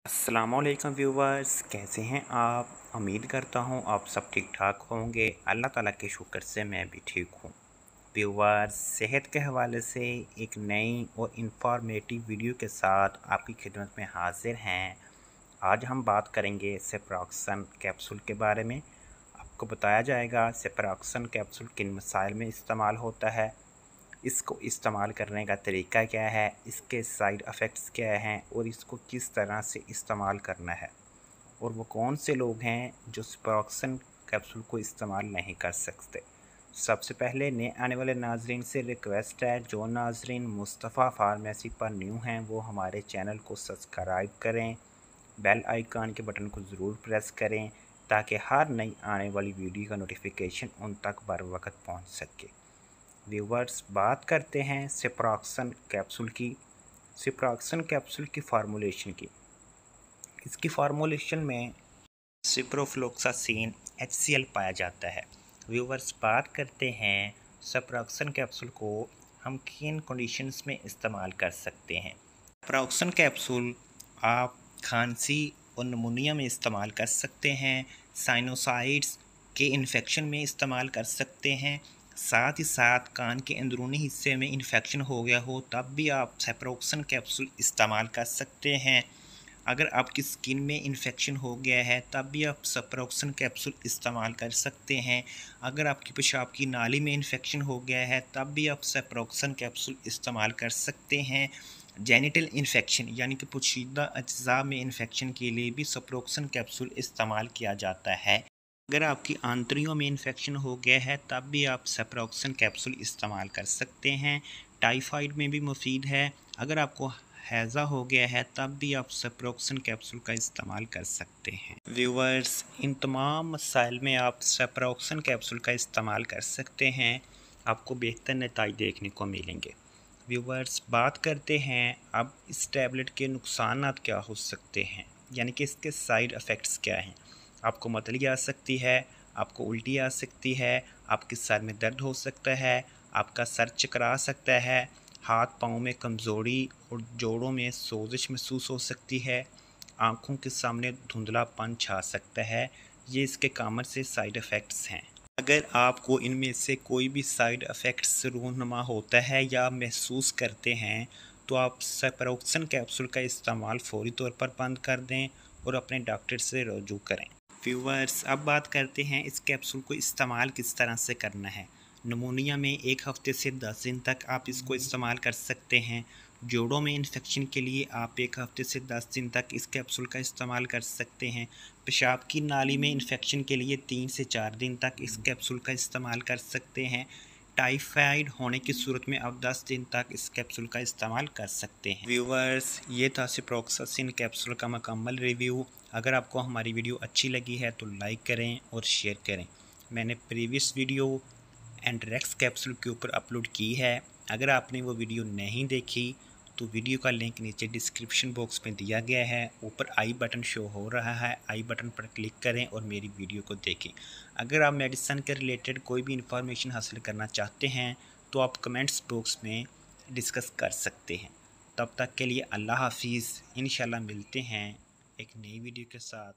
अस्सलामुअलैकुम व्यूवर्स, कैसे हैं आप। उम्मीद करता हूं आप सब ठीक ठाक होंगे। अल्लाह ताला के शुक्र से मैं भी ठीक हूं। व्यूवर्स, सेहत के हवाले से एक नई और इंफॉर्मेटिव वीडियो के साथ आपकी खिदमत में हाजिर हैं। आज हम बात करेंगे सेप्रोक्सन कैप्सूल के बारे में। आपको बताया जाएगा सेप्रोक्सन कैप्सूल किन मसाइल में इस्तेमाल होता है, इसको इस्तेमाल करने का तरीका क्या है, इसके साइड इफ़ेक्ट्स क्या हैं और इसको किस तरह से इस्तेमाल करना है, और वो कौन से लोग हैं जो सेप्रोक्सन कैप्सूल को इस्तेमाल नहीं कर सकते। सबसे पहले नए आने वाले नाजरीन से रिक्वेस्ट है, जो नाजरीन मुस्तफ़ा फार्मेसी पर न्यू हैं वो हमारे चैनल को सब्सक्राइब करें, बेल आइकन के बटन को ज़रूर प्रेस करें ताकि हर नई आने वाली वीडियो का नोटिफिकेशन उन तक बर वक्त पहुँच सके। व्यूवर्स, बात करते हैं सेप्रोक्सन कैप्सूल की। सेप्रोक्सन कैप्सूल की फार्मूलेशन की। इसकी फार्मूलेशन में सिप्रोफ्लोक्सासिन HCl पाया जाता है। व्यूवर्स, बात करते हैं सेप्रोक्सन कैप्सूल को हम किन कंडीशंस में इस्तेमाल कर सकते हैं। सेप्रोक्सन कैप्सूल आप खांसी और निमोनिया में इस्तेमाल कर सकते हैं, साइनोसाइड्स के इन्फेक्शन में इस्तेमाल कर सकते हैं, साथ ही साथ कान के अंदरूनी हिस्से में इन्फेक्शन हो गया हो तब भी आप सेप्रोक्सन कैप्सूल इस्तेमाल कर सकते हैं। अगर आपकी स्किन में इन्फेक्शन हो गया है तब भी आप सेप्रोक्सन कैप्सूल इस्तेमाल कर सकते हैं। अगर आपकी पेशाब की नाली में इन्फेक्शन हो गया है तब भी आप सेप्रोक्सन कैप्सूल इस्तेमाल कर सकते हैं। जेनिटल इन्फेक्शन यानी कि पोशीदा अज्जा में इन्फेक्शन के लिए भी सेप्रोक्सन कैप्सूल इस्तेमाल किया जाता है। अगर आपकी आंतड़ियों में इन्फेक्शन हो गया है तब भी आप सेप्रोक्सन कैप्सूल इस्तेमाल कर सकते हैं। टाइफाइड में भी मुफीद है। अगर आपको हैज़ा हो गया है तब भी आप सेप्रोक्सन कैप्सूल का इस्तेमाल कर सकते हैं। व्यूवर्स, इन तमाम मसाइल में आप सेप्रोक्सन कैप्सूल का इस्तेमाल कर सकते हैं, आपको बेहतर नतीजे देखने को मिलेंगे। व्यूवर्स, बात करते हैं अब इस टैबलेट के नुकसानात क्या हो सकते हैं, यानी कि इसके साइड इफ़ेक्ट्स क्या हैं। आपको मतली आ सकती है, आपको उल्टी आ सकती है, आपके सर में दर्द हो सकता है, आपका सर चकरा सकता है, हाथ पाँव में कमज़ोरी और जोड़ों में सोजिश महसूस हो सकती है, आँखों के सामने धुंधलापन छा सकता है। ये इसके कॉमन से साइड इफ़ेक्ट्स हैं। अगर आपको इनमें से कोई भी साइड इफ़ेक्ट्स रूनुमा होता है या महसूस करते हैं तो आप सेप्रोक्सन कैप्सूल का इस्तेमाल फ़ौरी तौर पर बंद कर दें और अपने डॉक्टर से रजू करें। व्यूवर्स, अब बात करते हैं इस कैप्सूल को इस्तेमाल किस तरह से करना है। नमूनिया में 1 हफ़्ते से 10 दिन तक आप इसको इस्तेमाल कर सकते हैं। जोड़ों में इन्फेक्शन के लिए आप 1 हफ़्ते से 10 दिन तक इस कैप्सूल का इस्तेमाल कर सकते हैं। पेशाब की नाली में इन्फेक्शन के लिए 3 से 4 दिन तक इस कैप्सूल का इस्तेमाल कर सकते हैं। टाइफाइड होने की सूरत में आप 10 दिन तक इस कैप्सूल का इस्तेमाल कर सकते हैं। व्यूवर्स, ये था सेप्रोक्सासिन कैप्सूल का मुकम्मल रिव्यू। अगर आपको हमारी वीडियो अच्छी लगी है तो लाइक करें और शेयर करें। मैंने प्रीवियस वीडियो एंड्रेक्स कैप्सूल के ऊपर अपलोड की है। अगर आपने वो वीडियो नहीं देखी तो वीडियो का लिंक नीचे डिस्क्रिप्शन बॉक्स में दिया गया है। ऊपर आई बटन शो हो रहा है, आई बटन पर क्लिक करें और मेरी वीडियो को देखें। अगर आप मेडिसिन के रिलेटेड कोई भी इंफॉर्मेशन हासिल करना चाहते हैं तो आप कमेंट्स बॉक्स में डिस्कस कर सकते हैं। तब तक के लिए अल्लाह हाफिज़। इंशाल्लाह मिलते हैं एक नई वीडियो के साथ।